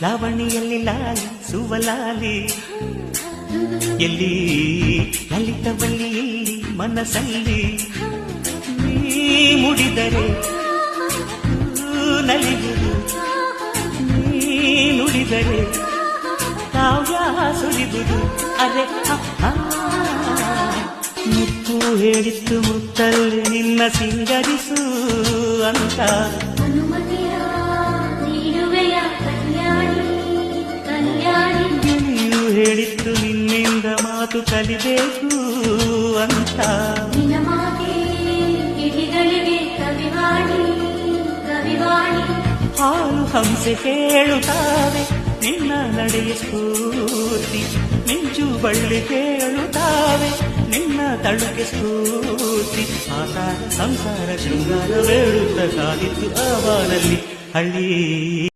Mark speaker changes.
Speaker 1: ಲಾವಣಿಯಲ್ಲಿ ಲಾಲಿ ಸುವಲಾಲಿ ಎಲ್ಲಿ ಲಲಿತವಲ್ಲಿ ಇಲ್ಲಿ ಮನಸ್ಸಲ್ಲಿ ನೀ ಮುಡಿದರೆ ನಲಿಗುವುದು ನೀ ನುಡಿದರೆ ಕಾವ್ಯ ಸುಲಿಗುವುದು ಅರೆ ಮುತ್ತು ಹೇಳಿತ್ತು ಮುತ್ತಲ್ಲಿ ನಿನ್ನ ಸಿಂಗರಿಸು ಅಂತ ಹೇಳಿತ್ತು ನಿನ್ನಿಂದ ಮಾತು ಕಲಿಬೇಕು ಅಂತ ಹಾಲು ಹಂಸೆ ಹೇಳುತ್ತಾರೆ ನಿನ್ನ ನಡೆಯ ಸ್ಫೂರ್ತಿ ಮಿಂಚು ಬಳ್ಳಿ ಹೇಳುತ್ತಾವೆ ನಿನ್ನ ತಳುಕೆ ಸ್ಫೂರ್ತಿ ಆಕಾರ ಸಂಸಾರ ಶೃಂಗಾರ ಬೇಡುತ್ತ ಕಾದಿತ್ತು ಆವಾರಲ್ಲಿ ಹಳ್ಳಿ